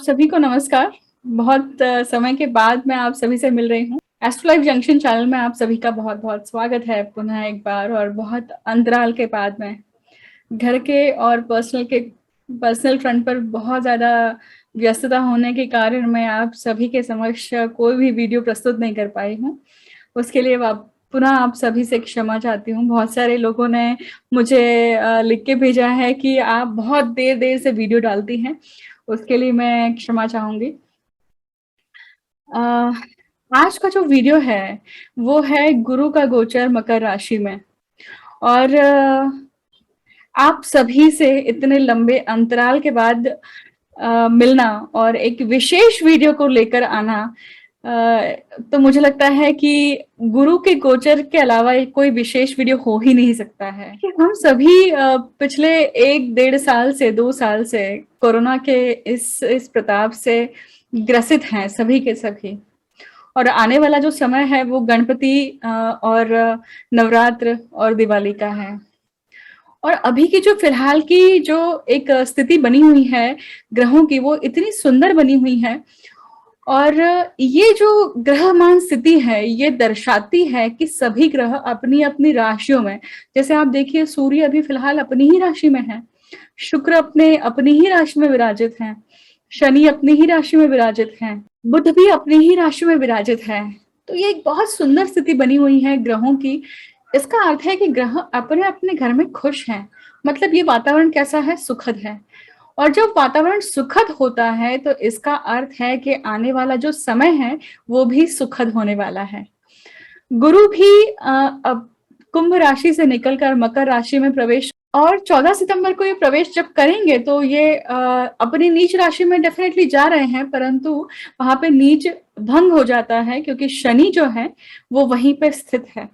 सभी को नमस्कार। बहुत समय के बाद मैं आप सभी से मिल रही हूँ। एस्ट्रो लाइफ जंक्शन चैनल में आप सभी का बहुत-बहुत स्वागत है पुनः एक बार और बहुत अंतराल के बाद में। घर के और पर्सनल फ्रंट पर बहुत ज़्यादा व्यस्तता होने के कारण मैं आप सभी के समक्ष कोई भी वीडियो प्रस्तुत नहीं कर पाई हूँ। उसके लिए पुनः आप सभी से क्षमा चाहती हूँ। बहुत सारे लोगों ने मुझे लिख के भेजा है कि आप बहुत देर-देर से वीडियो डालती हैं। उसके लिए मैं क्षमा चाहूँगी। आज का जो वीडियो है, वो है गुरु का गोचर मकर राशि में और आप सभी से इतने लंबे अंतराल के बाद मिलना और एक विशेष वीडियो को लेकर आना तो मुझे लगता है कि गुरु के गोचर के अलावा कोई विशेष वीडियो हो ही नहीं सकता है। हम सभी पिछले 1 डेढ़ साल से 2 साल से कोरोना के इस प्रताप से ग्रसित हैं सभी के सभी और आने वाला जो समय है वो गणपति और नवरात्र और दिवाली का है। और अभी की जो फिलहाल की जो एक स्थिति बनी हुई है ग्रहों की, वो इतनी सुंदर बनी हुई है और ये जो ग्रहमान स्थिति है ये दर्शाती है कि सभी ग्रह अपनी अपनी राशियों में, जैसे आप देखिए सूर्य अभी फिलहाल अपनी ही राशि में है, शुक्र अपनी ही राशि में विराजित हैं, शनि अपनी ही राशि में विराजित हैं, बुध भी अपनी ही राशि में विराजित है। तो ये एक बहुत सुंदर स्थिति बनी हुई है ग्रहों की। इसका अर्थ है कि ग्रह अपने अपने घर में खुश हैं। मतलब ये वातावरण कैसा है? सुखद है। और जब वातावरण सुखद होता है तो इसका अर्थ है कि आने वाला जो समय है वो भी सुखद होने वाला है। गुरु भी अब कुंभ राशि से निकलकर मकर राशि में प्रवेश और 14 सितंबर को ये प्रवेश जब करेंगे तो ये अपनी नीच राशि में डेफिनेटली जा रहे हैं, परंतु वहां पे नीच भंग हो जाता है क्योंकि शनि जो है वो वहीं पे स्थित है।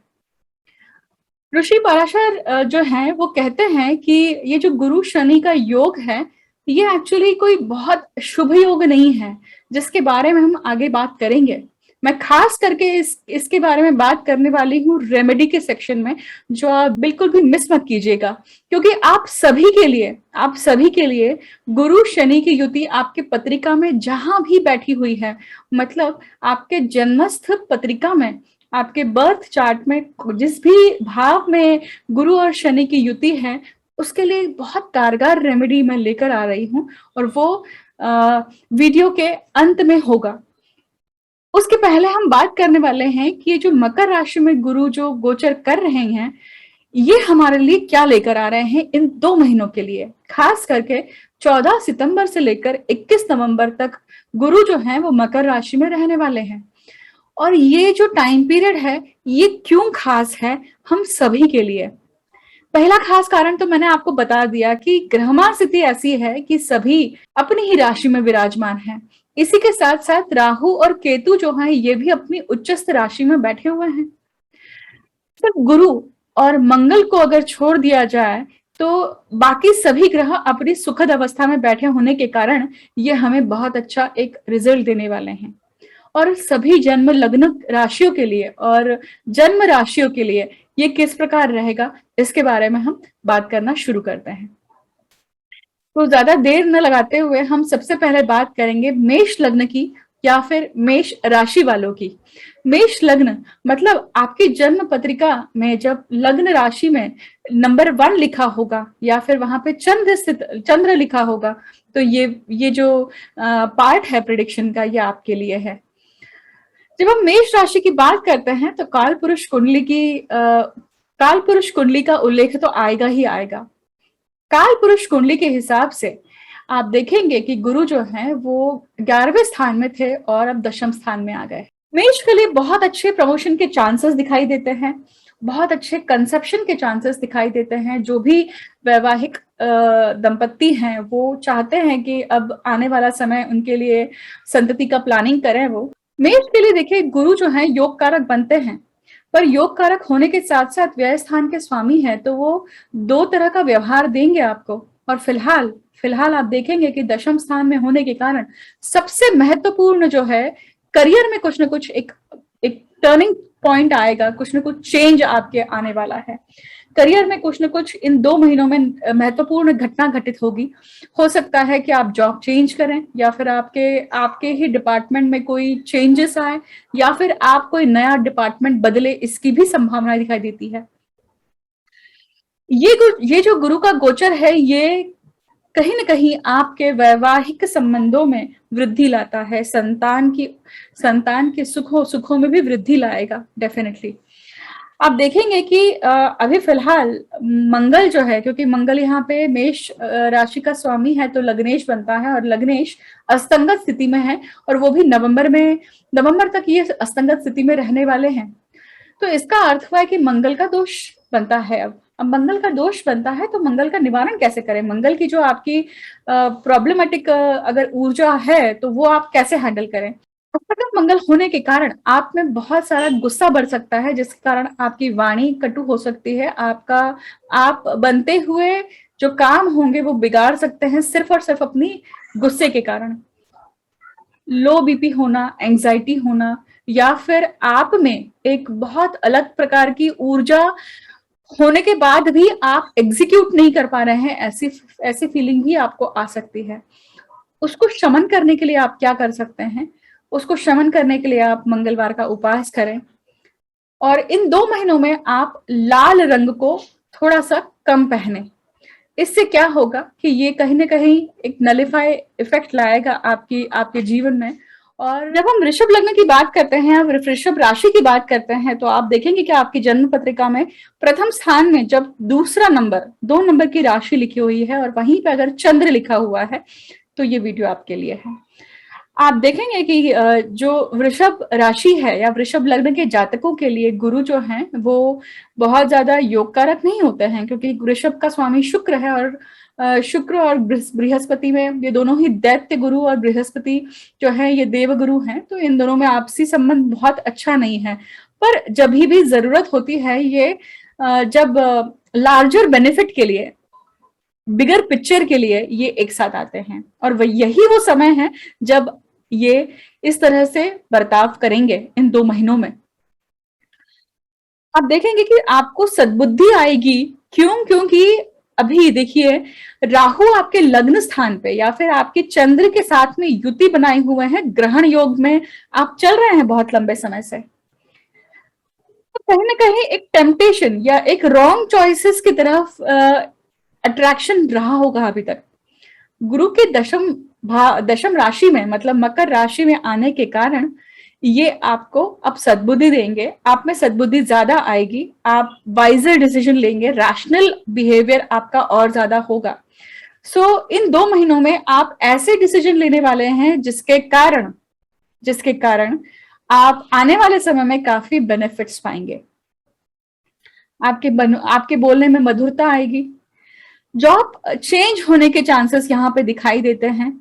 ऋषि पराशर जो है वो कहते हैं कि ये जो गुरु शनि का योग है ये एक्चुअली कोई बहुत शुभ योग नहीं है, जिसके बारे में हम आगे बात करेंगे। मैं खास करके इसके बारे में बात करने वाली हूँ रेमेडी के सेक्शन में, जो आप बिल्कुल भी मिस मत कीजिएगा, क्योंकि आप सभी के लिए गुरु शनि की युति आपके पत्रिका में जहां भी बैठी हुई है, मतलब आपके जन्मस्थ पत्रिका में, आपके बर्थ चार्ट में जिस भी भाव में गुरु और शनि की युति है, उसके लिए बहुत कारगर रेमेडी मैं लेकर आ रही हूँ और वो वीडियो के अंत में होगा। उसके पहले हम बात करने वाले हैं कि ये जो मकर राशि में गुरु जो गोचर कर रहे हैं ये हमारे लिए क्या लेकर आ रहे हैं इन 2 महीनों के लिए। खास करके 14 सितंबर से लेकर 21 नवंबर तक गुरु जो है वो मकर राशि में रहने वाले हैं। और ये जो टाइम पीरियड है ये क्यों खास है हम सभी के लिए? पहला खास कारण तो मैंने आपको बता दिया कि ग्रहमान स्थिति ऐसी है कि सभी अपनी ही राशि में विराजमान हैं। इसी के साथ साथ राहु और केतु जो हैं ये भी अपनी उच्चस्थ राशि में बैठे हुए हैं। सिर्फ गुरु और मंगल को अगर छोड़ दिया जाए तो बाकी सभी ग्रह अपनी सुखद अवस्था में बैठे होने के कारण ये हमें बहुत अच्छा एक रिजल्ट देने वाले हैं। और सभी जन्म लग्न राशियों के लिए और जन्म राशियों के लिए ये किस प्रकार रहेगा इसके बारे में हम बात करना शुरू करते हैं। तो ज्यादा देर न लगाते हुए हम सबसे पहले बात करेंगे मेष लग्न की या फिर मेष राशि वालों की। मेष लग्न मतलब आपकी जन्म पत्रिका में जब लग्न राशि में नंबर 1 लिखा होगा या फिर वहां पे चंद्र लिखा होगा, तो ये जो पार्ट है प्रेडिक्शन का ये आपके लिए है। जब हम मेष राशि की बात करते हैं तो काल पुरुष कुंडली का उल्लेख तो आएगा ही आएगा। काल पुरुष कुंडली के हिसाब से आप देखेंगे कि गुरु जो है वो 11वें स्थान में थे और अब 10वें स्थान में आ गए। मेष के लिए बहुत अच्छे प्रमोशन के चांसेस दिखाई देते हैं, बहुत अच्छे कंसेप्शन के चांसेस दिखाई देते हैं। जो भी वैवाहिक दंपत्ति हैं वो चाहते हैं कि अब आने वाला समय उनके लिए संतति का प्लानिंग करें। वो मेष के लिए देखिए गुरु जो है योग कारक बनते हैं, पर योग कारक होने के साथ साथ व्यय स्थान के स्वामी है, तो वो 2 तरह का व्यवहार देंगे आपको। और फिलहाल आप देखेंगे कि 10वें स्थान में होने के कारण सबसे महत्वपूर्ण जो है करियर में कुछ ना कुछ एक टर्निंग पॉइंट आएगा, कुछ ना कुछ चेंज आपके आने वाला है। करियर में कुछ न कुछ इन 2 महीनों में महत्वपूर्ण घटना घटित होगी। हो सकता है कि आप जॉब चेंज करें, या फिर आपके ही डिपार्टमेंट में कोई चेंजेस आए, या फिर आप कोई नया डिपार्टमेंट बदले, इसकी भी संभावना दिखाई देती है। ये जो गुरु का गोचर है, ये कहीं न कहीं आपके वैवाहिक संबंधों में वृद्धि लाता है, संतान के सुखों में भी वृद्धि लाएगा डेफिनिटली। आप देखेंगे कि अभी फिलहाल मंगल जो है, क्योंकि मंगल यहाँ पे मेष राशि का स्वामी है, तो लग्नेश बनता है, और लग्नेश अस्तंगत स्थिति में है, और वो भी नवंबर तक ये अस्तंगत स्थिति में रहने वाले हैं। तो इसका अर्थ हुआ है कि मंगल का दोष बनता है। अब मंगल का दोष बनता है, तो मंगल का निवारण कैसे करें? मंगल की जो आपकी प्रॉब्लमेटिक अगर ऊर्जा है, तो वो आप कैसे हैंडल करें? अष्टक मंगल होने के कारण आप में बहुत सारा गुस्सा बढ़ सकता है, जिसके कारण आपकी वाणी कटु हो सकती है। आप बनते हुए जो काम होंगे वो बिगाड़ सकते हैं, सिर्फ और सिर्फ अपनी गुस्से के कारण। लो बीपी होना, एंजाइटी होना, या फिर आप में एक बहुत अलग प्रकार की ऊर्जा होने के बाद भी आप एग्जीक्यूट नहीं कर पा रहे हैं, ऐसी फीलिंग भी आपको आ सकती है। उसको शमन करने के लिए आप क्या कर सकते हैं? उसको शमन करने के लिए आप मंगलवार का उपवास करें, और इन 2 महीनों में आप लाल रंग को थोड़ा सा कम पहने। इससे क्या होगा कि ये कहीं ना कहीं एक नलिफाई इफेक्ट लाएगा आपके जीवन में। और जब हम वृषभ लग्न की बात करते हैं, वृषभ राशि की बात करते हैं, तो आप देखेंगे कि आपकी जन्म पत्रिका में प्रथम स्थान में जब दूसरा नंबर 2 नंबर की राशि लिखी हुई है, और वहीं पे अगर चंद्र लिखा हुआ है, तो ये वीडियो आपके लिए है। आप देखेंगे कि जो वृषभ राशि है या वृषभ लग्न के जातकों के लिए गुरु जो हैं वो बहुत ज्यादा योगकारक नहीं होते हैं, क्योंकि वृषभ का स्वामी शुक्र है, और शुक्र और बृहस्पति में, ये दोनों ही दैत्य गुरु, और बृहस्पति जो है ये देव गुरु हैं, तो इन दोनों में आपसी संबंध बहुत अच्छा नहीं है। पर जब भी जरूरत होती है, ये जब लार्जर बेनिफिट के लिए, बिगर पिक्चर के लिए ये एक साथ आते हैं, और यही वो समय है जब ये इस तरह से बर्ताव करेंगे इन 2 महीनों में। आप देखेंगे कि आपको सद्बुद्धि आएगी। क्योंकि अभी देखिए, राहु आपके लग्न स्थान पे या फिर आपके चंद्र के साथ में युति बनाए हुए हैं, ग्रहण योग में आप चल रहे हैं बहुत लंबे समय से। तो कहीं ना कहीं एक टेम्पटेशन या एक रॉन्ग चॉइसेस की तरफ अट्रैक्शन रहा होगा अभी तक। गुरु के दशम राशि में, मतलब मकर राशि में आने के कारण ये आपको अब सद्बुद्धि देंगे, आप में सद्बुद्धि ज्यादा आएगी, आप वाइजर डिसीजन लेंगे, रैशनल बिहेवियर आपका और ज्यादा होगा। इन 2 महीनों में आप ऐसे डिसीजन लेने वाले हैं जिसके कारण आप आने वाले समय में काफी बेनिफिट्स पाएंगे। आपके बोलने में मधुरता आएगी। जॉब चेंज होने के चांसेस यहाँ पे दिखाई देते हैं।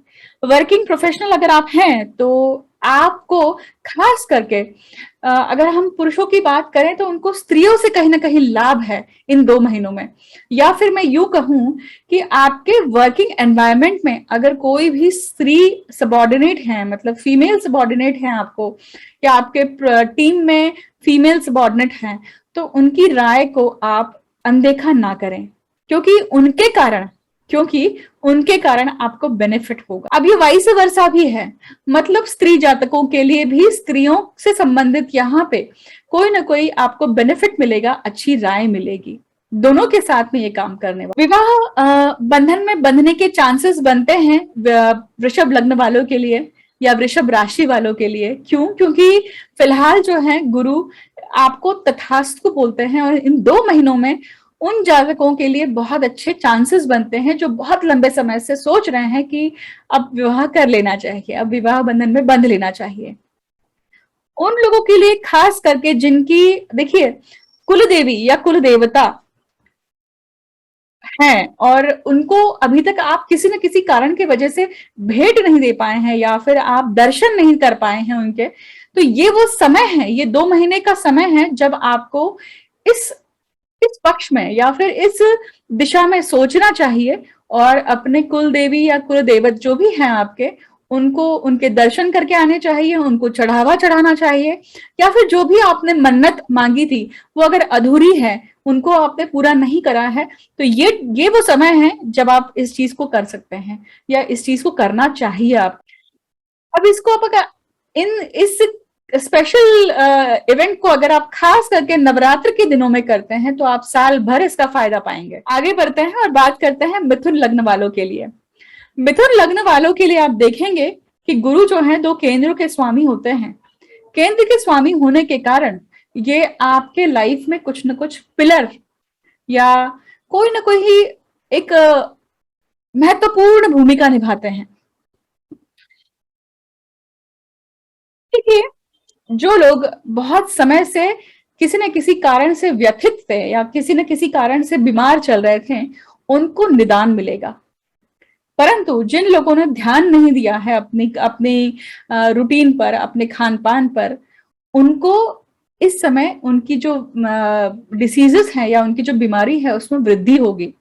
वर्किंग प्रोफेशनल अगर आप हैं, तो आपको खास करके अगर हम पुरुषों की बात करें, तो उनको स्त्रियों से कहीं ना कहीं लाभ है इन 2 महीनों में। या फिर मैं यूं कहूं कि आपके वर्किंग एनवायरनमेंट में अगर कोई भी स्त्री सबॉर्डिनेट है, मतलब फीमेल सबॉर्डिनेट है आपको, या आपके टीम में फीमेल सबॉर्डिनेट हैं, तो उनकी राय को आप अनदेखा ना करें, क्योंकि उनके कारण आपको बेनिफिट होगा। अब ये वाइस वर्सा भी है, मतलब स्त्री जातकों के लिए भी स्त्रियों से संबंधित यहाँ पे कोई ना कोई आपको बेनिफिट मिलेगा, अच्छी राय मिलेगी। दोनों के साथ में ये काम करने वाले विवाह बंधन में बंधने के चांसेस बनते हैं वृषभ लग्न वालों के लिए या वृषभ राशि वालों के लिए। क्योंकि फिलहाल जो है गुरु आपको तथास्तु बोलते हैं, और इन 2 महीनों में उन जातकों के लिए बहुत अच्छे चांसेस बनते हैं जो बहुत लंबे समय से सोच रहे हैं कि अब विवाह कर लेना चाहिए, अब विवाह बंधन में बंध लेना चाहिए। उन लोगों के लिए खास करके जिनकी, देखिए, कुल देवी या कुल देवता है, और उनको अभी तक आप किसी न किसी कारण की वजह से भेंट नहीं दे पाए हैं, या फिर आप दर्शन नहीं कर पाए हैं उनके, तो ये वो समय है, ये 2 महीने का समय है जब आपको इस पक्ष में या फिर इस दिशा में सोचना चाहिए, और अपने कुल देवी या कुल देवत जो भी हैं आपके, उनके दर्शन करके आने चाहिए, उनको चढ़ावा चढ़ाना चाहिए, या फिर जो भी आपने मन्नत मांगी थी वो अगर अधूरी है उनको आपने पूरा नहीं करा है, तो ये वो समय है जब आप इस चीज को कर सकते हैं या इस चीज को करना चाहिए आप। अब इसको आप अगर इन इस स्पेशल इवेंट को अगर आप खास करके नवरात्र के दिनों में करते हैं तो आप साल भर इसका फायदा पाएंगे। आगे बढ़ते हैं और बात करते हैं मिथुन लग्न वालों के लिए। मिथुन लग्न वालों के लिए आप देखेंगे कि गुरु जो है 2 केंद्रों के स्वामी होते हैं। केंद्र के स्वामी होने के कारण ये आपके लाइफ में कुछ न कुछ पिलर या कोई ना कोई एक महत्वपूर्ण भूमिका निभाते हैं। देखिए, जो लोग बहुत समय से किसी न किसी कारण से व्यथित थे या किसी न किसी कारण से बीमार चल रहे थे, उनको निदान मिलेगा। परंतु जिन लोगों ने ध्यान नहीं दिया है अपनी अपनी रूटीन पर, अपने खान पान पर, उनको इस समय उनकी जो डिसीजेस हैं या उनकी जो बीमारी है उसमें वृद्धि होगी।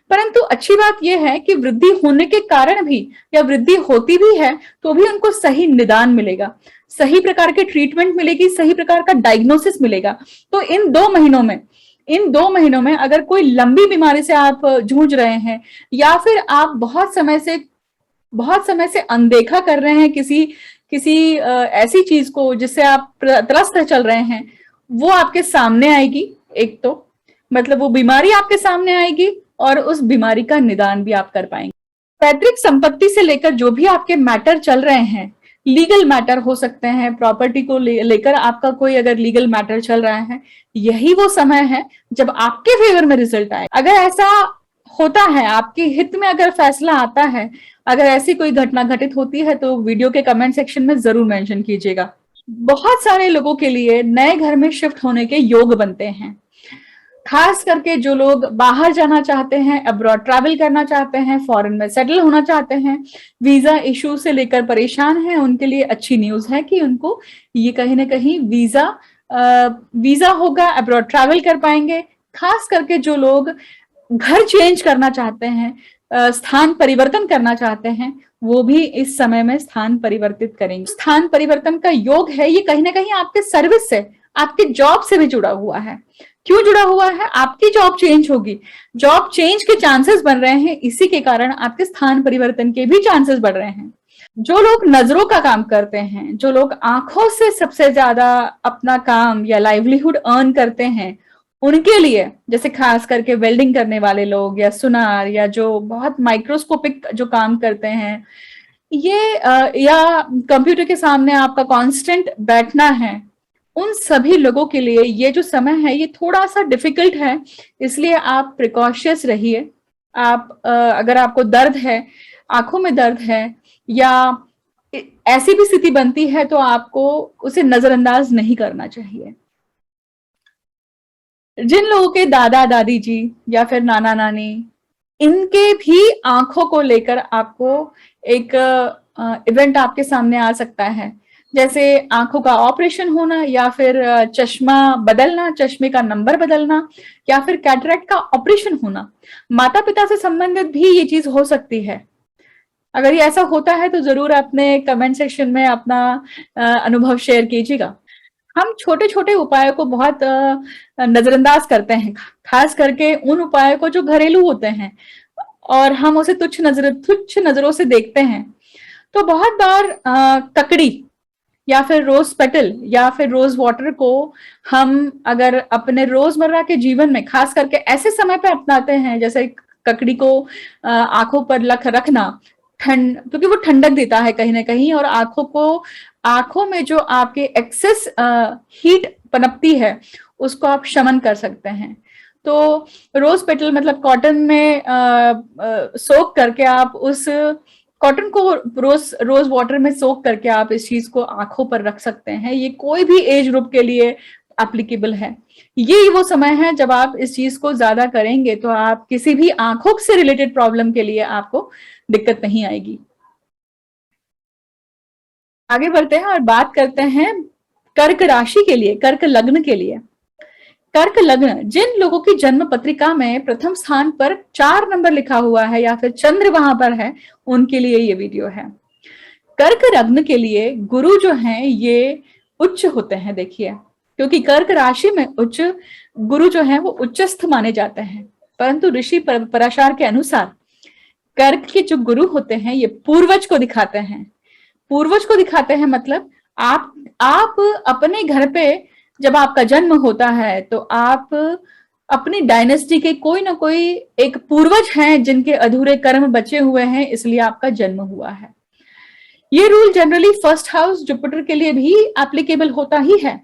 परंतु अच्छी बात यह है कि वृद्धि होने के कारण भी या वृद्धि होती भी है तो भी उनको सही निदान मिलेगा, सही प्रकार के ट्रीटमेंट मिलेगी, सही प्रकार का डायग्नोसिस मिलेगा। तो इन 2 महीनों में अगर कोई लंबी बीमारी से आप जूझ रहे हैं या फिर आप बहुत समय से अनदेखा कर रहे हैं किसी किसी ऐसी चीज को जिससे आप त्रस्त चल रहे हैं, वो आपके सामने आएगी। एक तो मतलब वो बीमारी आपके सामने आएगी और उस बीमारी का निदान भी आप कर पाएंगे। पैतृक संपत्ति से लेकर जो भी आपके मैटर चल रहे हैं, लीगल मैटर हो सकते हैं, प्रॉपर्टी को लेकर आपका कोई अगर लीगल मैटर चल रहा है, यही वो समय है जब आपके फेवर में रिजल्ट आए। अगर ऐसा होता है, आपके हित में अगर फैसला आता है, अगर ऐसी कोई घटना घटित होती है तो वीडियो के कमेंट सेक्शन में जरूर मेंशन कीजिएगा। बहुत सारे लोगों के लिए नए घर में शिफ्ट होने के योग बनते हैं, खास करके जो लोग बाहर जाना चाहते हैं, अब्रॉड ट्रैवल करना चाहते हैं, फॉरेन में सेटल होना चाहते हैं, वीजा इशू से लेकर परेशान हैं, उनके लिए अच्छी न्यूज है कि उनको ये कहीं ना कहीं वीजा होगा, अब्रॉड ट्रैवल कर पाएंगे। खास करके जो लोग घर चेंज करना चाहते हैं, स्थान परिवर्तन करना चाहते हैं, वो भी इस समय में स्थान परिवर्तित करेंगे। स्थान परिवर्तन का योग है, ये कहीं ना कहीं आपके सर्विस से, आपके जॉब से भी जुड़ा हुआ है। क्यों जुड़ा हुआ है? आपकी जॉब चेंज होगी, जॉब चेंज के चांसेस बन रहे हैं, इसी के कारण आपके स्थान परिवर्तन के भी चांसेस बढ़ रहे हैं। जो लोग नजरों का काम करते हैं, जो लोग आंखों से सबसे ज्यादा अपना काम या लाइवलीहुड अर्न करते हैं, उनके लिए, जैसे खास करके वेल्डिंग करने वाले लोग या सुनार या जो बहुत माइक्रोस्कोपिक जो काम करते हैं, ये या कंप्यूटर के सामने आपका कांस्टेंट बैठना है, उन सभी लोगों के लिए ये जो समय है ये थोड़ा सा डिफिकल्ट है। इसलिए आप प्रिकॉशियस रहिए। आप अगर आपको दर्द है, आंखों में दर्द है या ऐसी भी स्थिति बनती है तो आपको उसे नजरअंदाज नहीं करना चाहिए। जिन लोगों के दादा दादी जी या फिर नाना नानी, इनके भी आंखों को लेकर आपको एक इवेंट आपके सामने आ सकता है, जैसे आंखों का ऑपरेशन होना या फिर चश्मा बदलना, चश्मे का नंबर बदलना या फिर कैटरेक्ट का ऑपरेशन होना। माता पिता से संबंधित भी ये चीज हो सकती है। अगर ये ऐसा होता है तो जरूर अपने कमेंट सेक्शन में अपना अनुभव शेयर कीजिएगा। हम छोटे छोटे उपायों को बहुत नजरअंदाज करते हैं, खास करके उन उपायों को जो घरेलू होते हैं, और हम उसे तुच्छ नजरों से देखते हैं। तो बहुत बार ककड़ी या फिर रोज पेटल या फिर रोज वाटर को हम अगर अपने रोजमर्रा के जीवन में खास करके ऐसे समय पे अपनाते हैं, जैसे ककड़ी को आंखों पर रखना, ठंड, क्योंकि वो ठंडक देता है कहीं ना कहीं, और आंखों में जो आपके एक्सेस हीट पनपती है उसको आप शमन कर सकते हैं। तो रोज पेटल मतलब कॉटन में सोक करके आप उस कॉटन को रोज वाटर में सोक करके आप इस चीज को आंखों पर रख सकते हैं। ये कोई भी एज ग्रुप के लिए एप्लीकेबल है। ये वो समय है जब आप इस चीज को ज्यादा करेंगे तो आप किसी भी आंखों से रिलेटेड प्रॉब्लम के लिए आपको दिक्कत नहीं आएगी। आगे बढ़ते हैं और बात करते हैं कर्क राशि के लिए, कर्क लग्न के लिए। कर्क लग्न, जिन लोगों की जन्म पत्रिका में प्रथम स्थान पर 4 नंबर लिखा हुआ है या फिर चंद्र वहां पर है, उनके लिए ये वीडियो है। कर्क लग्न के लिए गुरु जो हैं ये उच्च होते हैं, देखिए, क्योंकि कर्क राशि में उच्च गुरु जो है वो उच्चस्थ माने जाते हैं, परंतु ऋषि पराशर के अनुसार कर्क के जो गुरु होते हैं ये पूर्वज को दिखाते हैं। पूर्वज को दिखाते हैं मतलब आप अपने घर पे जब आपका जन्म होता है तो आप अपनी डायनेस्टी के कोई ना कोई एक पूर्वज हैं जिनके अधूरे कर्म बचे हुए हैं, इसलिए आपका जन्म हुआ है। ये rule generally first house Jupiter के लिए भी एप्लीकेबल होता ही है।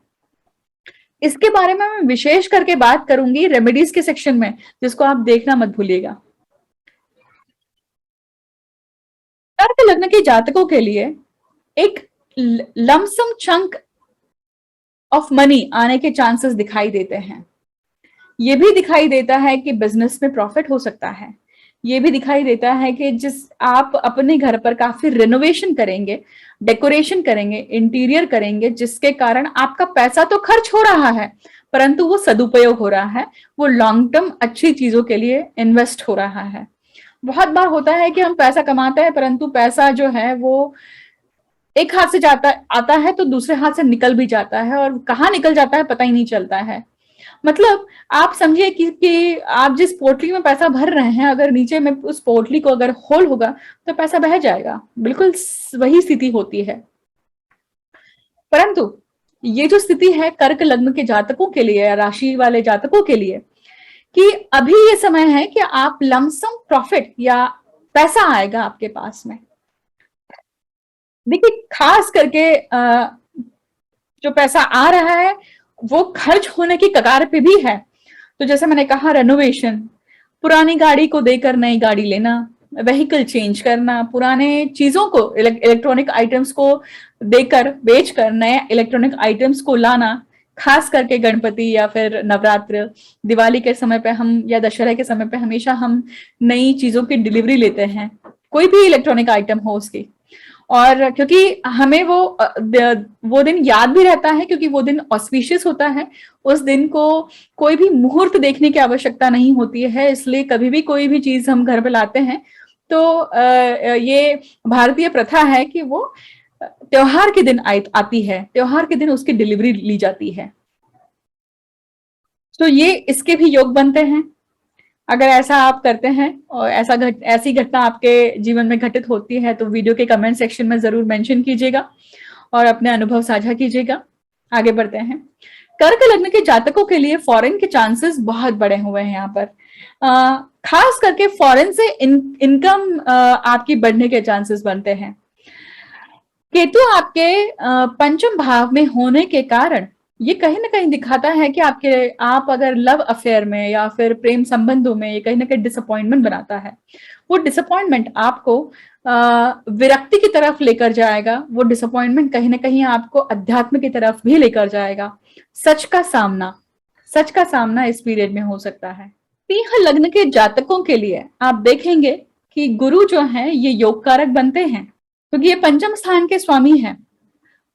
इसके बारे में मैं विशेष करके बात करूंगी रेमेडीज के सेक्शन में, जिसको आप देखना मत भूलिएगा। कर्क लग्न के जातकों के लिए एक लमसम चंक ऑफ मनी आने के चांसेस दिखाई देते हैं। ये भी दिखाई देता है कि बिजनेस में प्रॉफिट हो सकता है। ये भी दिखाई देता है कि जिस आप अपने घर पर काफी रिनोवेशन करेंगे, डेकोरेशन करेंगे, इंटीरियर करेंगे, जिसके कारण आपका पैसा तो खर्च हो रहा है परंतु वो सदुपयोग हो रहा है, वो लॉन्ग टर्म अच्छी चीजों के लिए इन्वेस्ट हो रहा है। बहुत बार होता है कि हम पैसा कमाते हैं परंतु पैसा जो है वो एक हाथ से जाता आता है तो दूसरे हाथ से निकल भी जाता है, और कहाँ निकल जाता है पता ही नहीं चलता है। मतलब आप समझिए कि आप जिस पोटली में पैसा भर रहे हैं, अगर नीचे में उस पोटली को अगर होल होगा तो पैसा बह जाएगा। बिल्कुल वही स्थिति होती है। परंतु ये जो स्थिति है कर्क लग्न के जातकों के लिए, राशि वाले जातकों के लिए, कि अभी ये समय है कि आप लमसम प्रॉफिट या पैसा आएगा आपके पास में। देखिए खास करके जो पैसा आ रहा है वो खर्च होने की कगार पे भी है। तो जैसे मैंने कहा, रेनोवेशन, पुरानी गाड़ी को देकर नई गाड़ी लेना, व्हीकल चेंज करना, पुराने चीजों को, इलेक्ट्रॉनिक आइटम्स को देकर बेचकर नए इलेक्ट्रॉनिक आइटम्स को लाना, खास करके गणपति या फिर नवरात्र, दिवाली के समय पे हम या दशहरा के समय पे हमेशा हम नई चीजों की डिलीवरी लेते हैं, कोई भी इलेक्ट्रॉनिक आइटम हो उसकी। और क्योंकि हमें वो दिन याद भी रहता है, क्योंकि वो दिन ऑस्पिशियस होता है। उस दिन को कोई भी मुहूर्त देखने की आवश्यकता नहीं होती है, इसलिए कभी भी कोई भी चीज हम घर पे लाते हैं तो ये भारतीय प्रथा है कि वो त्योहार के दिन आती है, त्योहार के दिन उसकी डिलीवरी ली जाती है। तो ये इसके भी योग बनते हैं। अगर ऐसा आप करते हैं और ऐसी घटना आपके जीवन में घटित होती है तो वीडियो के कमेंट सेक्शन में जरूर मेंशन कीजिएगा और अपने अनुभव साझा कीजिएगा। आगे बढ़ते हैं। कर्क लग्न के जातकों के लिए फॉरेन के चांसेस बहुत बड़े हुए हैं यहाँ पर। खास करके फॉरेन से इनकम आपकी बढ़ने के चांसेस बनते हैं। केतु आपके पंचम भाव में होने के कारण ये कहीं ना कहीं दिखाता है कि आप अगर लव अफेयर में या फिर प्रेम संबंधों में ये कहीं ना कहीं डिसअपॉइंटमेंट बनाता है। वो डिसअपॉइंटमेंट आपको विरक्ति की तरफ लेकर जाएगा। वो डिसअपॉइंटमेंट कहीं ना कहीं आपको अध्यात्म की तरफ भी लेकर जाएगा। सच का सामना इस पीरियड में हो सकता है। सिंह लग्न के जातकों के लिए आप देखेंगे कि गुरु जो है ये योग कारक बनते हैं, क्योंकि ये पंचम स्थान के स्वामी हैं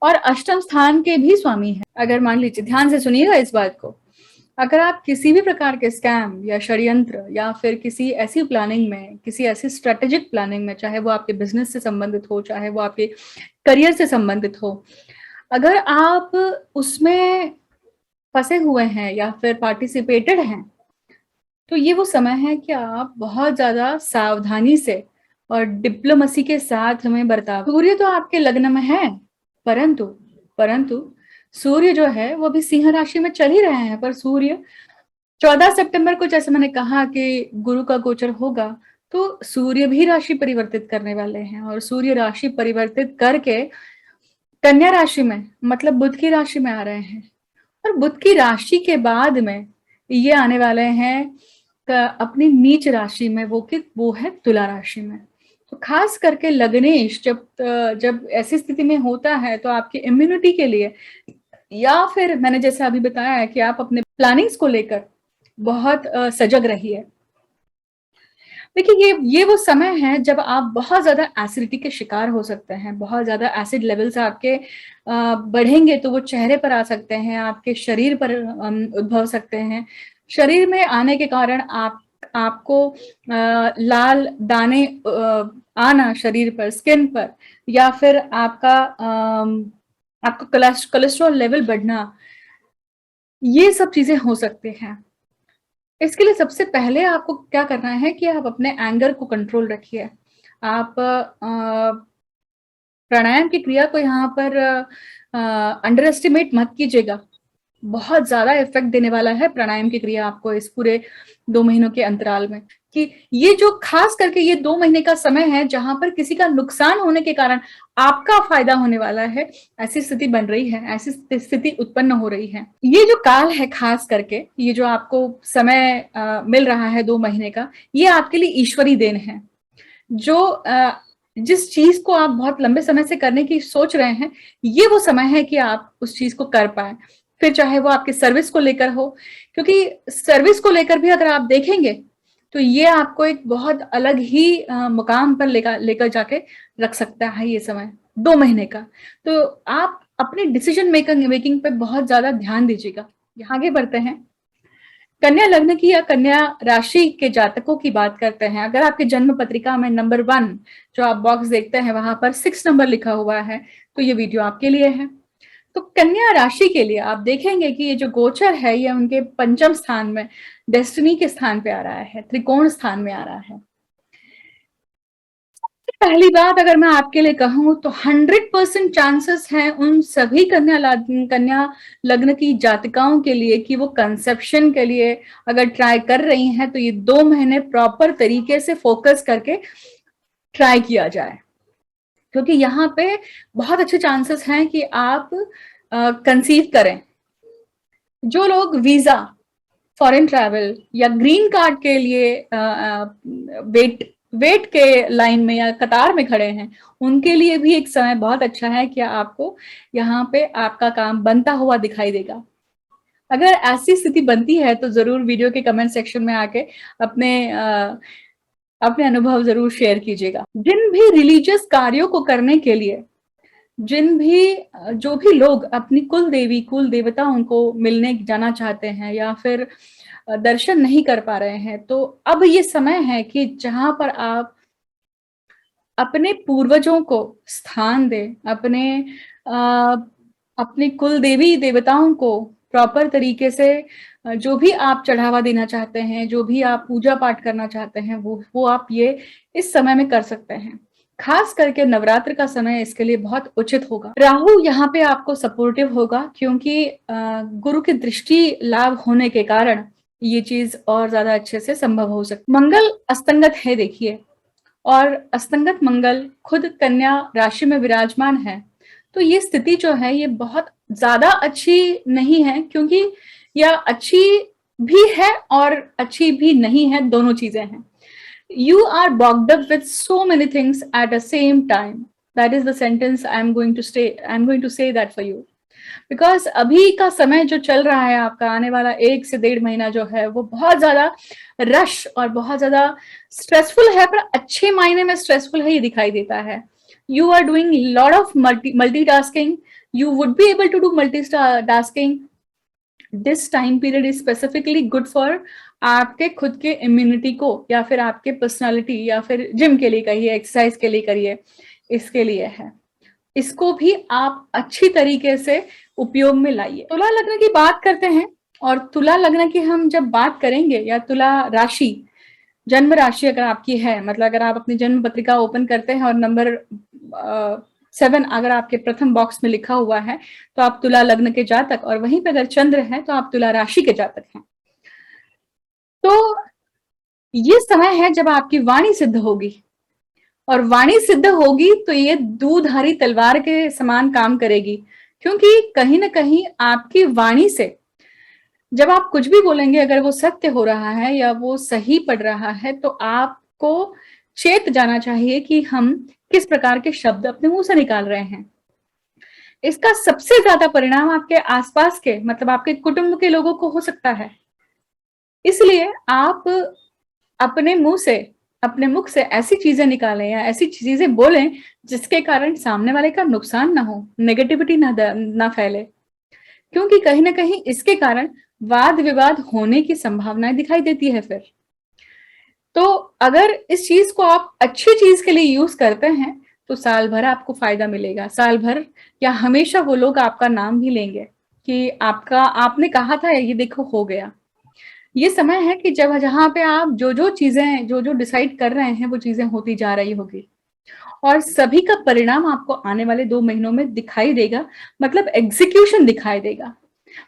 और अष्टम स्थान के भी स्वामी हैं। अगर मान लीजिए, ध्यान से सुनिएगा इस बात को, अगर आप किसी भी प्रकार के स्कैम या षड्यंत्र या फिर किसी ऐसी प्लानिंग में, किसी ऐसी स्ट्रेटेजिक प्लानिंग में, चाहे वो आपके बिजनेस से संबंधित हो, चाहे वो आपके करियर से संबंधित हो, अगर आप उसमें फंसे हुए हैं या फिर पार्टिसिपेटेड हैं, तो ये वो समय है कि आप बहुत ज्यादा सावधानी से और डिप्लोमेसी के साथ हमें बर्ताव। सूर्य तो आपके लग्न में है, परंतु सूर्य जो है वो भी सिंह राशि में चल ही रहे हैं। पर सूर्य 14 सितंबर को, जैसे मैंने कहा कि गुरु का गोचर होगा, तो सूर्य भी राशि परिवर्तित करने वाले हैं और सूर्य राशि परिवर्तित करके कन्या राशि में, मतलब बुध की राशि में आ रहे हैं। और बुध की राशि के बाद में ये आने वाले हैं अपनी नीच राशि में, वो है तुला राशि में। तो खास करके लग्नेश जब ऐसी स्थिति में होता है तो आपकी इम्यूनिटी के लिए, या फिर मैंने जैसे अभी बताया है कि आप अपने प्लानिंग्स को लेकर बहुत सजग रहिए। देखिए ये वो समय है जब आप बहुत ज्यादा एसिडिटी के शिकार हो सकते हैं। बहुत ज्यादा एसिड लेवल्स आपके बढ़ेंगे तो वो चेहरे पर आ सकते हैं, आपके शरीर पर उद्भव सकते हैं। शरीर में आने के कारण आपको लाल दाने आना शरीर पर, स्किन पर, या फिर आपका कोलेस्ट्रॉल लेवल बढ़ना, ये सब चीजें हो सकते हैं। इसके लिए सबसे पहले आपको क्या करना है कि आप अपने एंगर को कंट्रोल रखिए। आप प्राणायाम की क्रिया को यहाँ पर अंडर एस्टिमेट मत कीजिएगा। बहुत ज्यादा इफेक्ट देने वाला है प्राणायाम की क्रिया आपको इस पूरे 2 महीनों के अंतराल में। कि ये जो खास करके ये 2 महीने का समय है जहां पर किसी का नुकसान होने के कारण आपका फायदा होने वाला है, ऐसी स्थिति बन रही है, ऐसी स्थिति उत्पन्न हो रही है। ये जो काल है खास करके, ये जो आपको समय मिल रहा है 2 महीने का, ये आपके लिए ईश्वरी देन है। जो जिस चीज को आप बहुत लंबे समय से करने की सोच रहे हैं, ये वो समय है कि आप उस चीज को कर पाए। फिर चाहे वो आपकी सर्विस को लेकर हो, क्योंकि सर्विस को लेकर भी अगर आप देखेंगे तो ये आपको एक बहुत अलग ही मुकाम पर लेकर जाके रख सकता है ये समय 2 महीने का। तो आप अपने डिसीजन मेकिंग पे बहुत ज्यादा ध्यान दीजिएगा। आगे बढ़ते हैं। कन्या लग्न की या कन्या राशि के जातकों की बात करते हैं। अगर आपके जन्म पत्रिका में नंबर 1 जो आप बॉक्स देखते हैं वहां पर 6 नंबर लिखा हुआ है, तो ये वीडियो आपके लिए है। तो कन्या राशि के लिए आप देखेंगे कि ये जो गोचर है ये उनके पंचम स्थान में, डेस्टिनी के स्थान पे आ रहा है, त्रिकोण स्थान में आ रहा है। पहली बात अगर मैं आपके लिए कहूं तो 100% चांसेस हैं उन सभी कन्या लग्न की जातिकाओं के लिए कि वो कंसेप्शन के लिए अगर ट्राई कर रही हैं तो ये 2 महीने प्रॉपर तरीके से फोकस करके ट्राई किया जाए, क्योंकि यहाँ पे बहुत अच्छे चांसेस हैं कि आप कंसीव करें। जो लोग वीजा, फॉरेन ट्रैवल या ग्रीन कार्ड के लिए वेट के लाइन में या कतार में खड़े हैं, उनके लिए भी एक समय बहुत अच्छा है कि आपको यहाँ पे आपका काम बनता हुआ दिखाई देगा। अगर ऐसी स्थिति बनती है तो जरूर वीडियो के कमेंट सेक्शन में आके अपने अनुभव जरूर शेयर कीजिएगा। जिन भी रिलीजियस कार्यों को करने के लिए जो भी लोग अपनी कुल देवी कुल देवता उनको मिलने जाना चाहते हैं या फिर दर्शन नहीं कर पा रहे हैं, तो अब ये समय है कि जहां पर आप अपने पूर्वजों को स्थान दें, अपने कुल देवी देवताओं को प्रॉपर तरीके से जो भी आप चढ़ावा देना चाहते हैं, जो भी आप पूजा पाठ करना चाहते हैं, वो आप ये इस समय में कर सकते हैं। खास करके नवरात्र का समय इसके लिए बहुत उचित होगा। राहु यहाँ पे आपको सपोर्टिव होगा क्योंकि गुरु की दृष्टि लाभ होने के कारण ये चीज और ज्यादा अच्छे से संभव हो सकती। मंगल अस्तंगत है देखिए, और अस्तंगत मंगल खुद कन्या राशि में विराजमान है, तो ये स्थिति जो है ये बहुत ज्यादा अच्छी नहीं है, क्योंकि यह अच्छी भी है और अच्छी भी नहीं है, दोनों चीजें हैं। You are bogged up with so many things at the same time. That is the sentence I'm going to say that for you. Because अभी का समय जो चल रहा है आपका, आने वाला 1 से 1.5 महीना जो है वो बहुत ज्यादा रश और बहुत ज्यादा स्ट्रेसफुल है, पर अच्छे मायने में स्ट्रेसफुल है ये दिखाई देता है। You are doing lot of multitasking. You would be able to do multitasking. This time period is specifically good for आपके खुद के इम्यूनिटी को या फिर आपके पर्सनालिटी या फिर जिम के लिए करिए, एक्सरसाइज के लिए करिए, इसके लिए है। इसको भी आप अच्छी तरीके से उपयोग में लाइए। तुला लग्न की बात करते हैं, और तुला लग्न की हम जब बात करेंगे या तुला राशि, जन्म राशि अगर आपकी है, मतलब अगर आप अपनी जन्म पत्रिका ओपन करते हैं और नंबर 7 अगर आपके प्रथम बॉक्स में लिखा हुआ है तो आप तुला लग्न के जातक, और वहीं पे अगर चंद्र है तो आप तुला राशि के जातक हैं। तो ये समय है जब आपकी वाणी सिद्ध होगी, और वाणी सिद्ध होगी तो ये दूधारी तलवार के समान काम करेगी, क्योंकि कहीं ना कहीं आपकी वाणी से जब आप कुछ भी बोलेंगे, अगर वो सत्य हो रहा है या वो सही पड़ रहा है, तो आपको चेत जाना चाहिए कि हम किस प्रकार के शब्द अपने मुंह से निकाल रहे हैं। इसका सबसे ज्यादा परिणाम आपके आसपास के, मतलब आपके कुटुंब के लोगों को हो सकता है। इसलिए आप अपने मुख से ऐसी चीजें निकालें या ऐसी चीजें बोलें जिसके कारण सामने वाले का नुकसान ना हो, नेगेटिविटी ना फैले, क्योंकि कहीं ना कहीं इसके कारण वाद विवाद होने की संभावनाएं दिखाई देती है। फिर तो अगर इस चीज को आप अच्छी चीज के लिए यूज करते हैं तो साल भर आपको फायदा मिलेगा, साल भर या हमेशा वो लोग आपका नाम भी लेंगे। कि आपने कहा था ये देखो हो गया। ये समय है कि जब जहाँ पे आप जो-जो चीज़ें जो-जो डिसाइड कर रहे हैं वो चीज़ें होती जा रही होगी और सभी का परिणाम आपको आने वाले 2 महीनों में दिखाई देगा, मतलब एग्ज़ीक्यूशन दिखाई देगा।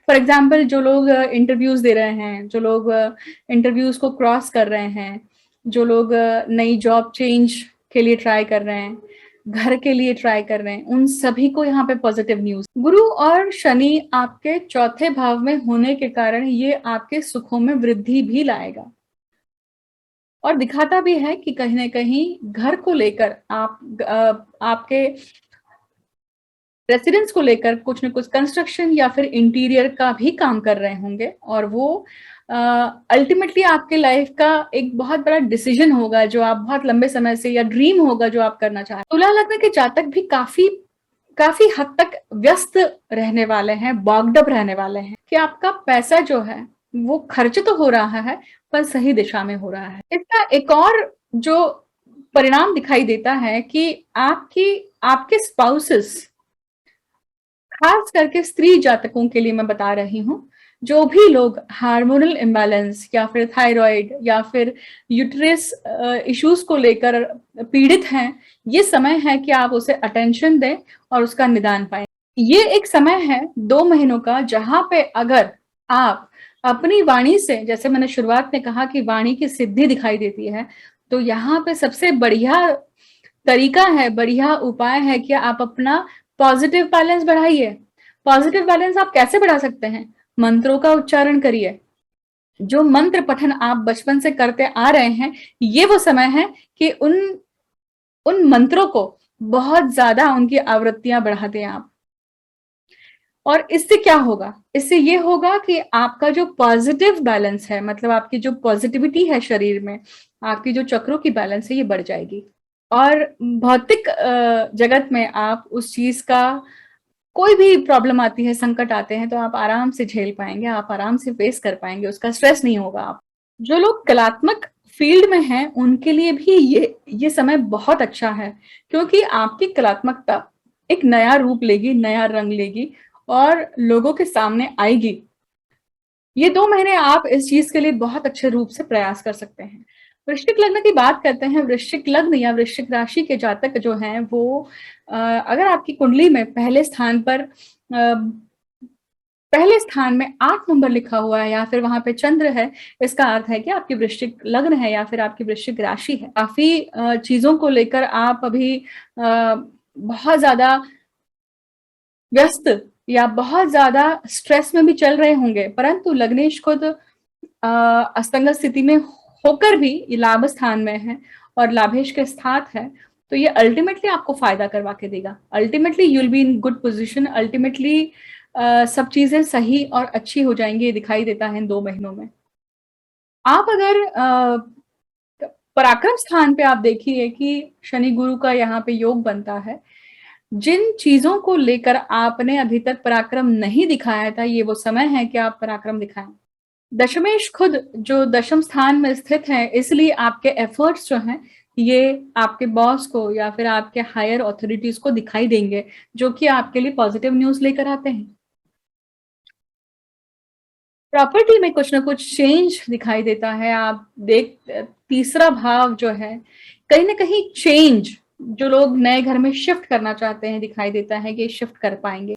फॉर एग्ज़ाम्पल जो लोग इंटरव्यूज़ दे रहे हैं, जो लोग इंटरव्यूज़ को क्रॉस कर रहे हैं, जो लोग नई जॉब चेंज के लिए ट्राई कर रहे हैं, घर के लिए ट्राई कर रहे हैं, उन सभी को यहाँ पे पॉज़िटिव न्यूज़। गुरु और शनि आपके चौथे भाव में होने के कारण ये आपके सुखों में वृद्धि भी लाएगा और दिखाता भी है कि कहीं न कहीं घर को लेकर आपके रेसिडेंस को लेकर कुछ न कुछ कंस्ट्रक्शन या फिर इंटीरियर का भी काम कर रहे होंगे और वो अल्टीमेटली आपके लाइफ का एक बहुत बड़ा डिसीजन होगा जो आप बहुत लंबे समय से या ड्रीम होगा जो आप करना चाह रहे हैं। तुला लग्न के जातक भी काफी काफी हद तक व्यस्त रहने वाले हैं, बॉग्ड अप रहने वाले हैं कि आपका पैसा जो है वो खर्च तो हो रहा है पर सही दिशा में हो रहा है। इसका एक और जो परिणाम दिखाई देता है कि आपके स्पाउसेस, खास करके स्त्री जातकों के लिए मैं बता रही हूँ, जो भी लोग हार्मोनल इम्बैलेंस या फिर थायराइड या फिर यूटेरस इश्यूज को लेकर पीड़ित हैं, ये समय है कि आप उसे अटेंशन दें और उसका निदान पाएं। ये एक समय है 2 महीनों का जहां पे अगर आप अपनी वाणी से, जैसे मैंने शुरुआत में कहा कि वाणी की सिद्धि दिखाई देती है, तो यहाँ पे सबसे बढ़िया तरीका है, बढ़िया उपाय है कि आप अपना पॉजिटिव बैलेंस बढ़ाइए। पॉजिटिव बैलेंस आप कैसे बढ़ा सकते हैं? मंत्रों का उच्चारण करिए। जो मंत्र पठन आप बचपन से करते आ रहे हैं, ये वो समय है कि उन उन मंत्रों को बहुत ज्यादा उनकी आवृत्तियां बढ़ा दें आप। और इससे क्या होगा? इससे ये होगा कि आपका जो पॉजिटिव बैलेंस है, मतलब आपकी जो पॉजिटिविटी है शरीर में, आपकी जो चक्रों की बैलेंस है, ये बढ़ जाएगी। और भौतिक जगत में आप उस चीज का कोई भी प्रॉब्लम आती है, संकट आते हैं, तो आप आराम से झेल पाएंगे, आप आराम से फेस कर पाएंगे, उसका स्ट्रेस नहीं होगा आप। जो लोग कलात्मक फील्ड में हैं, उनके लिए भी ये समय बहुत अच्छा है क्योंकि आपकी कलात्मकता एक नया रूप लेगी, नया रंग लेगी और लोगों के सामने आएगी। ये 2 महीने आप इस चीज के लिए बहुत अच्छे रूप से प्रयास कर सकते हैं। वृश्चिक लग्न की बात करते हैं। वृश्चिक लग्न या वृश्चिक राशि के जातक जो हैं वो अगर आपकी कुंडली में पहले स्थान में 8 नंबर लिखा हुआ है या फिर वहां पे चंद्र है, इसका अर्थ है कि आपकी वृश्चिक लग्न है या फिर आपकी वृश्चिक राशि है। काफी चीजों को लेकर आप अभी बहुत ज्यादा व्यस्त या बहुत ज्यादा स्ट्रेस में भी चल रहे होंगे, परंतु लग्नेश खुद अस्तंगत स्थिति में होकर भी ये लाभ स्थान में है और लाभेश के साथ है, तो ये अल्टीमेटली आपको फायदा करवा के देगा। Ultimately you will be in good position. Ultimately सब चीजें सही और अच्छी हो जाएंगी, ये दिखाई देता है इन 2 महीनों में। आप अगर पराक्रम स्थान पे आप देखिए कि शनि गुरु का यहाँ पे योग बनता है। जिन चीजों को लेकर आपने अभी तक पराक्रम नहीं दिखाया था, ये वो समय है कि आप पराक्रम दिखाएं। दशमेश खुद जो दशम स्थान में स्थित है, इसलिए आपके एफर्ट्स जो हैं ये आपके बॉस को या फिर आपके हायर अथॉरिटीज को दिखाई देंगे, जो कि आपके लिए पॉजिटिव न्यूज लेकर आते हैं। प्रॉपर्टी में कुछ ना कुछ चेंज दिखाई देता है। आप तीसरा भाव जो है, कहीं ना कहीं चेंज, जो लोग नए घर में शिफ्ट करना चाहते हैं, दिखाई देता है कि शिफ्ट कर पाएंगे।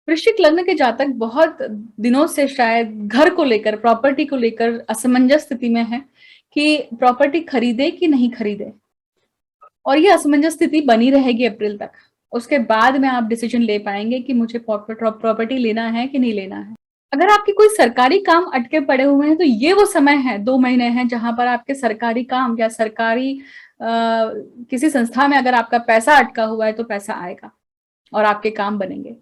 वृश्चिक लग्न के जातक बहुत दिनों से शायद घर को लेकर, प्रॉपर्टी को लेकर असमंजस स्थिति में है कि प्रॉपर्टी खरीदे कि नहीं खरीदे, और ये असमंजस स्थिति बनी रहेगी अप्रैल तक। उसके बाद में आप डिसीजन ले पाएंगे कि मुझे प्रॉपर्टी लेना है कि नहीं लेना है। अगर आपके कोई सरकारी काम अटके पड़े हुए हैं, तो ये वो समय है, 2 महीने हैं, जहां पर आपके सरकारी काम या सरकारी किसी संस्था में अगर आपका पैसा अटका हुआ है तो पैसा आएगा और आपके काम बनेंगे।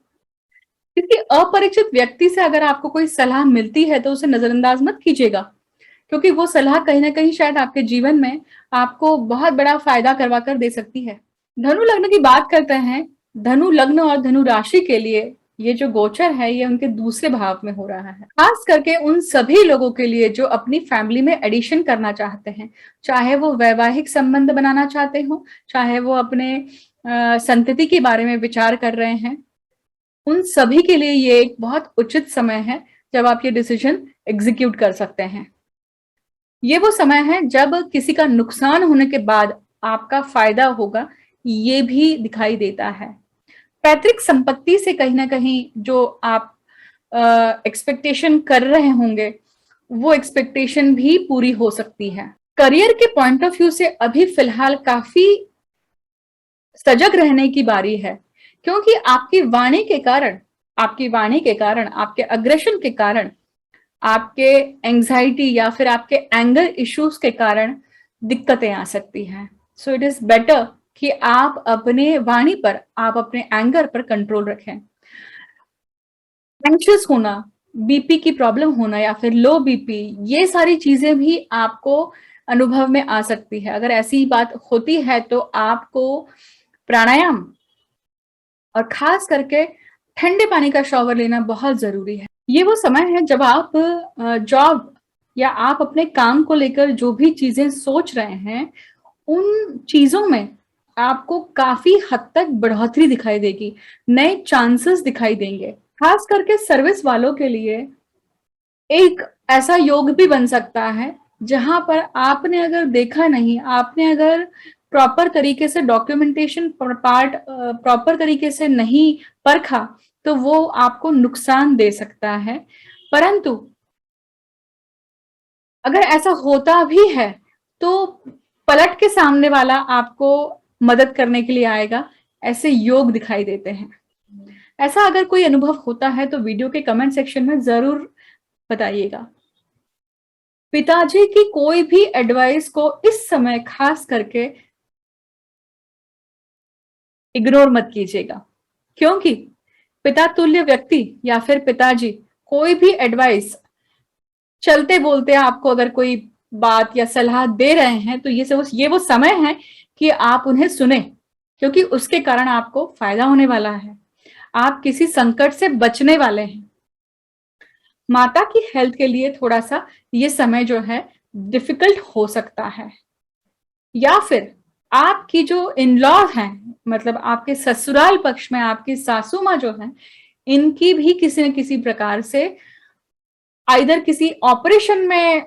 किसी अपरिचित व्यक्ति से अगर आपको कोई सलाह मिलती है तो उसे नजरअंदाज मत कीजिएगा, क्योंकि वो सलाह कहीं ना कहीं शायद आपके जीवन में आपको बहुत बड़ा फायदा करवा कर दे सकती है। धनु लग्न की बात करते हैं। धनु लग्न और धनु राशि के लिए ये जो गोचर है, ये उनके दूसरे भाव में हो रहा है। खास करके उन सभी लोगों के लिए जो अपनी फैमिली में एडिशन करना चाहते हैं, चाहे वो वैवाहिक संबंध बनाना चाहते हो, चाहे वो अपने संतति के बारे में विचार कर रहे हैं, उन सभी के लिए ये एक बहुत उचित समय है जब आप ये डिसीजन एग्जीक्यूट कर सकते हैं। ये वो समय है जब किसी का नुकसान होने के बाद आपका फायदा होगा, ये भी दिखाई देता है। पैतृक संपत्ति से कहीं ना कहीं जो आप एक्सपेक्टेशन कर रहे होंगे, वो एक्सपेक्टेशन भी पूरी हो सकती है। करियर के पॉइंट ऑफ व्यू से अभी फिलहाल काफी सजग रहने की बारी है, क्योंकि आपकी वाणी के कारण, आपके अग्रेशन के कारण, आपके एंजाइटी या फिर आपके एंगर इश्यूज के कारण दिक्कतें आ सकती हैं। सो इट इज बेटर कि आप अपने वाणी पर, आप अपने एंगर पर कंट्रोल रखें। एंशियस होना, बीपी की प्रॉब्लम होना या फिर लो बीपी, ये सारी चीजें भी आपको अनुभव में आ सकती है। अगर ऐसी बात होती है तो आपको प्राणायाम और खास करके ठंडे पानी का शॉवर लेना बहुत जरूरी है। ये वो समय है जब आप जॉब या आप अपने काम को लेकर जो भी चीजें सोच रहे हैं, उन चीजों में आपको काफी हद तक बढ़ोतरी दिखाई देगी, नए चांसेस दिखाई देंगे। खास करके सर्विस वालों के लिए एक ऐसा योग भी बन सकता है जहां पर आपने अगर देखा नहीं, आपने अगर प्रॉपर तरीके से डॉक्यूमेंटेशन पार्ट प्रॉपर तरीके से नहीं परखा, तो वो आपको नुकसान दे सकता है। परंतु अगर ऐसा होता भी है तो पलट के सामने वाला आपको मदद करने के लिए आएगा, ऐसे योग दिखाई देते हैं। ऐसा अगर कोई अनुभव होता है तो वीडियो के कमेंट सेक्शन में जरूर बताइएगा। पिताजी की कोई भी एडवाइस को इस समय खास करके इग्नोर मत कीजिएगा, क्योंकि पिता तुल्य व्यक्ति या फिर पिताजी कोई भी एडवाइस, चलते बोलते आपको अगर कोई बात या सलाह दे रहे हैं तो ये वो समय है कि आप उन्हें सुने, क्योंकि उसके कारण आपको फायदा होने वाला है। आप किसी संकट से बचने वाले हैं। माता की हेल्थ के लिए थोड़ा सा ये समय जो है डिफिकल्ट हो सकता है, या फिर आपकी जो इन लॉ हैं, मतलब आपके ससुराल पक्ष में आपकी सासू माँ जो है, इनकी भी किसी न किसी प्रकार से आइदर किसी ऑपरेशन में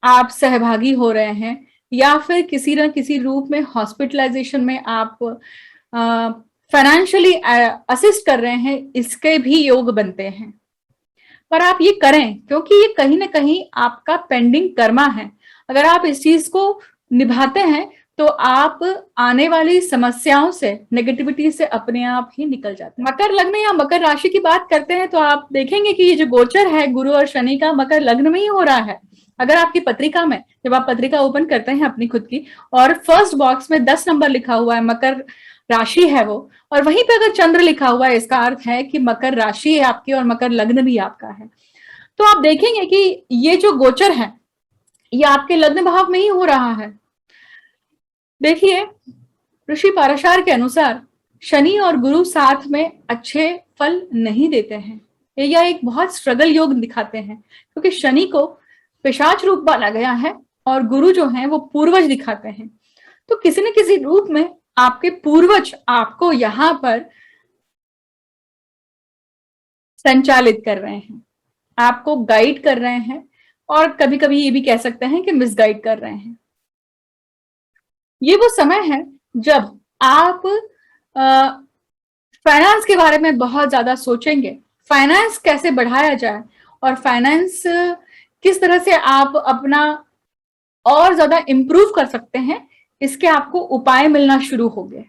आप सहभागी हो रहे हैं या फिर किसी न किसी रूप में हॉस्पिटलाइजेशन में आप फाइनेंशियली असिस्ट कर रहे हैं, इसके भी योग बनते हैं। पर आप ये करें, क्योंकि ये कहीं ना कहीं आपका पेंडिंग कर्मा है। अगर आप इस चीज को निभाते हैं तो आप आने वाली समस्याओं से, नेगेटिविटी से अपने आप ही निकल जाते हैं। मकर लग्न या मकर राशि की बात करते हैं तो आप देखेंगे कि ये जो गोचर है गुरु और शनि का मकर लग्न में ही हो रहा है। अगर आपकी पत्रिका में, जब आप पत्रिका ओपन करते हैं अपनी खुद की, और फर्स्ट बॉक्स में 10 नंबर लिखा हुआ है, मकर राशि है वो, और वहीं पे अगर चंद्र लिखा हुआ है, इसका अर्थ है कि मकर राशि है आपकी और मकर लग्न भी आपका है। तो आप देखेंगे कि ये जो गोचर है ये आपके लग्न भाव में ही हो रहा है। देखिए, ऋषि पाराशर के अनुसार शनि और गुरु साथ में अच्छे फल नहीं देते हैं। यह एक बहुत स्ट्रगल योग दिखाते हैं, क्योंकि शनि को पिशाच रूप माना गया है और गुरु जो है वो पूर्वज दिखाते हैं। तो किसी न किसी रूप में आपके पूर्वज आपको यहाँ पर संचालित कर रहे हैं, आपको गाइड कर रहे हैं, और कभी कभी ये भी कह सकते हैं कि मिसगाइड कर रहे हैं। ये वो समय है जब आप फाइनेंस के बारे में बहुत ज्यादा सोचेंगे, फाइनेंस कैसे बढ़ाया जाए और फाइनेंस किस तरह से आप अपना और ज्यादा इंप्रूव कर सकते हैं, इसके आपको उपाय मिलना शुरू हो गए।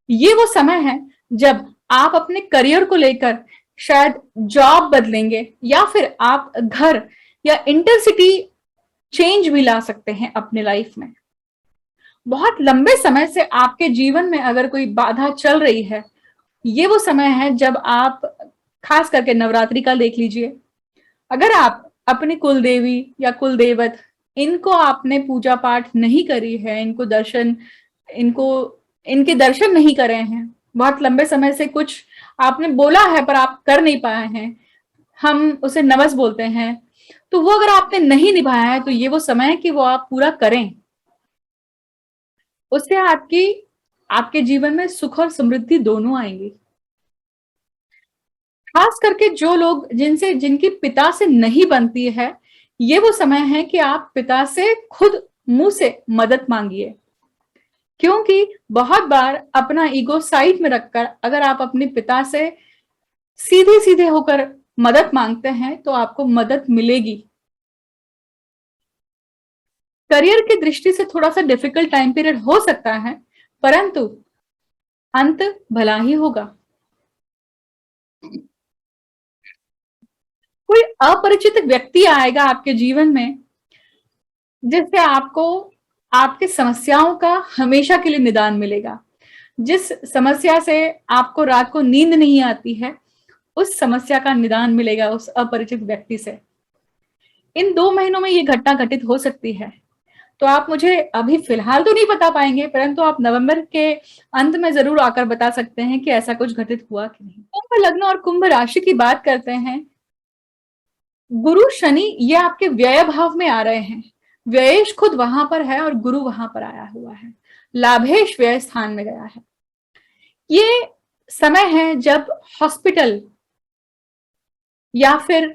ये वो समय है जब आप अपने करियर को लेकर शायद जॉब बदलेंगे या फिर आप घर या इंटरसिटी चेंज भी ला सकते हैं अपने लाइफ में। बहुत लंबे समय से आपके जीवन में अगर कोई बाधा चल रही है, ये वो समय है जब आप, खास करके नवरात्रि का देख लीजिए, अगर आप अपनी कुल देवी या कुल देवत, इनको आपने पूजा पाठ नहीं करी है, इनको इनके दर्शन नहीं करे हैं, बहुत लंबे समय से कुछ आपने बोला है पर आप कर नहीं पाए हैं, हम उसे नवस बोलते हैं, तो वो अगर आपने नहीं निभाया है तो ये वो समय है कि वो आप पूरा करें। उससे आपके जीवन में सुख और समृद्धि दोनों आएंगी। खास करके जो लोग जिनकी पिता से नहीं बनती है, ये वो समय है कि आप पिता से खुद मुंह से मदद मांगिए। क्योंकि बहुत बार अपना ईगो साइड में रखकर अगर आप अपने पिता से सीधे सीधे होकर मदद मांगते हैं तो आपको मदद मिलेगी। करियर की दृष्टि से थोड़ा सा डिफिकल्ट टाइम पीरियड हो सकता है, परंतु अंत भला ही होगा। कोई अपरिचित व्यक्ति आएगा आपके जीवन में जिससे आपको आपकी समस्याओं का हमेशा के लिए निदान मिलेगा। जिस समस्या से आपको रात को नींद नहीं आती है, उस समस्या का निदान मिलेगा उस अपरिचित व्यक्ति से। इन 2 महीनों में ये घटना घटित हो सकती है। तो आप मुझे अभी फिलहाल तो नहीं बता पाएंगे, परंतु आप नवंबर के अंत में जरूर आकर बता सकते हैं कि ऐसा कुछ घटित हुआ कि नहीं। कुंभ लग्न और कुंभ राशि की बात करते हैं। गुरु शनि ये आपके व्यय भाव में आ रहे हैं। व्ययेश खुद वहां पर है और गुरु वहां पर आया हुआ है, लाभेश व्यय स्थान में गया है। ये समय है जब हॉस्पिटल या फिर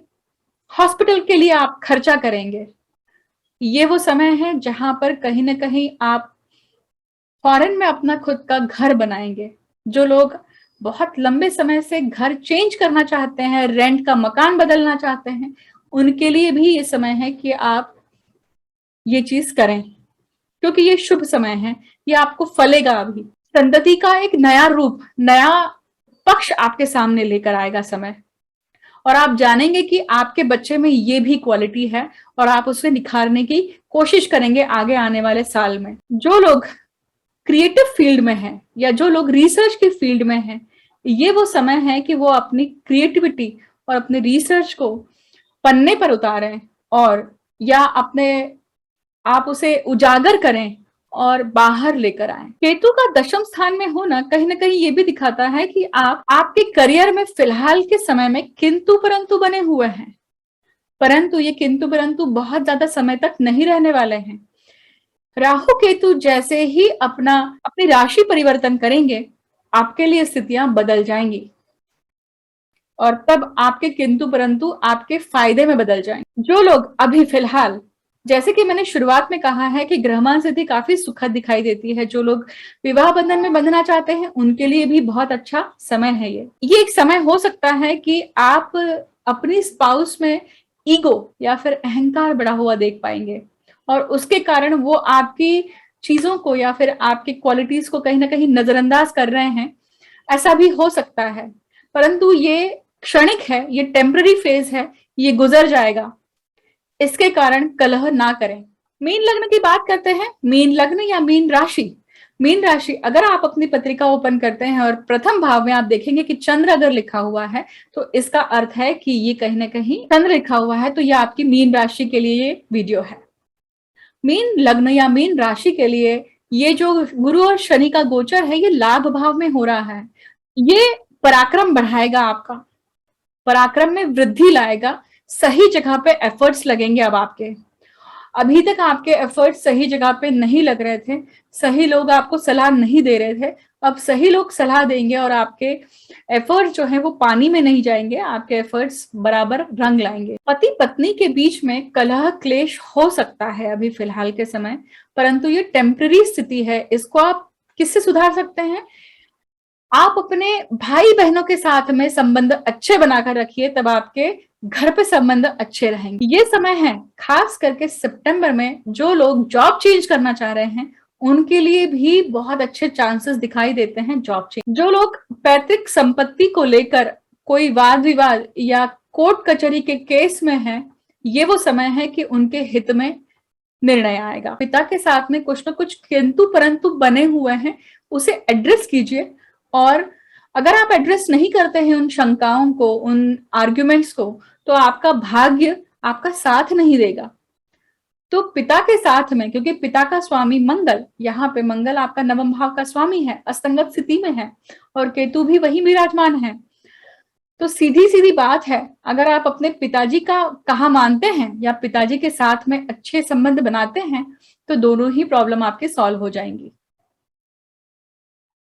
हॉस्पिटल के लिए आप खर्चा करेंगे। ये वो समय है जहां पर कहीं ना कहीं आप फॉरेन में अपना खुद का घर बनाएंगे। जो लोग बहुत लंबे समय से घर चेंज करना चाहते हैं, रेंट का मकान बदलना चाहते हैं, उनके लिए भी ये समय है कि आप ये चीज करें, क्योंकि ये शुभ समय है। ये आपको फलेगा। अभी संतति का एक नया रूप, नया पक्ष आपके सामने लेकर आएगा समय, और आप जानेंगे कि आपके बच्चे में ये भी क्वालिटी है और आप उसे निखारने की कोशिश करेंगे आगे आने वाले साल में। जो लोग क्रिएटिव फील्ड में हैं या जो लोग रिसर्च की फील्ड में हैं, ये वो समय है कि वो अपनी क्रिएटिविटी और अपने रिसर्च को पन्ने पर उतारें और या अपने आप उसे उजागर करें और बाहर लेकर आए। केतु का दशम स्थान में होना कहीं ना कहीं ये भी दिखाता है कि आप आपके करियर में फिलहाल के समय में किंतु परंतु बने हुए हैं, परंतु ये किंतु परंतु बहुत ज्यादा समय तक नहीं रहने वाले हैं। राहु केतु जैसे ही अपनी राशि परिवर्तन करेंगे, आपके लिए स्थितियां बदल जाएंगी और तब आपके किंतु परंतु आपके फायदे में बदल जाएंगे। जो लोग अभी फिलहाल, जैसे कि मैंने शुरुआत में कहा है कि ग्रहमान सिद्धि काफी सुखद दिखाई देती है, जो लोग विवाह बंधन में बंधना चाहते हैं उनके लिए भी बहुत अच्छा समय है। ये एक समय हो सकता है कि आप अपनी स्पाउस में ईगो या फिर अहंकार बढ़ा हुआ देख पाएंगे और उसके कारण वो आपकी चीजों को या फिर आपकी क्वालिटीज को कहीं ना कहीं नजरअंदाज कर रहे हैं। ऐसा भी हो सकता है, परंतु ये क्षणिक है, ये टेम्पररी फेज है, ये गुजर जाएगा। इसके कारण कलह ना करें। मीन लग्न की बात करते हैं। मीन लग्न या मीन राशि, मीन राशि अगर आप अपनी पत्रिका ओपन करते हैं और प्रथम भाव में आप देखेंगे कि चंद्र अगर लिखा हुआ है, तो इसका अर्थ है कि ये कहीं ना कहीं चंद्र लिखा हुआ है, तो ये आपकी मीन राशि के लिए ये वीडियो है। मीन लग्न या मीन राशि के लिए ये जो गुरु और शनि का गोचर है, ये लाभ भाव में हो रहा है। ये पराक्रम बढ़ाएगा, आपका पराक्रम में वृद्धि लाएगा। सही जगह पे एफर्ट्स लगेंगे। अब आपके अभी तक आपके एफर्ट्स सही जगह पे नहीं लग रहे थे, सही लोग आपको सलाह नहीं दे रहे थे, अब सही लोग सलाह देंगे और आपके एफर्ट्स जो है वो पानी में नहीं जाएंगे, आपके एफर्ट्स बराबर रंग लाएंगे। पति पत्नी के बीच में कलह क्लेश हो सकता है अभी फिलहाल के समय, परंतु ये टेम्पररी स्थिति है। इसको आप किससे सुधार सकते हैं? आप अपने भाई बहनों के साथ में संबंध अच्छे बनाकर रखिए, तब आपके घर पे संबंध अच्छे रहेंगे। ये समय है खास करके सितंबर में जो लोग जॉब चेंज करना चाह रहे हैं उनके लिए भी बहुत अच्छे चांसेस दिखाई देते हैं जॉब चेंज। जो लोग पैतृक संपत्ति को लेकर कोई वाद विवाद या कोर्ट कचहरी के केस में है, ये वो समय है कि उनके हित में निर्णय आएगा। पिता के साथ में कुछ ना कुछ किंतु परंतु बने हुए हैं, उसे एड्रेस कीजिए। और अगर आप एड्रेस नहीं करते हैं उन शंकाओं को, उन आर्ग्यूमेंट्स को, तो आपका भाग्य आपका साथ नहीं देगा। तो पिता के साथ में, क्योंकि पिता का स्वामी मंगल, यहाँ पे मंगल आपका नवम भाव का स्वामी है, अस्तंगत स्थिति में है और केतु भी वही विराजमान है। तो सीधी सीधी बात है, अगर आप अपने पिताजी का कहा मानते हैं या पिताजी के साथ में अच्छे संबंध बनाते हैं, तो दोनों ही प्रॉब्लम आपके सॉल्व हो जाएंगी।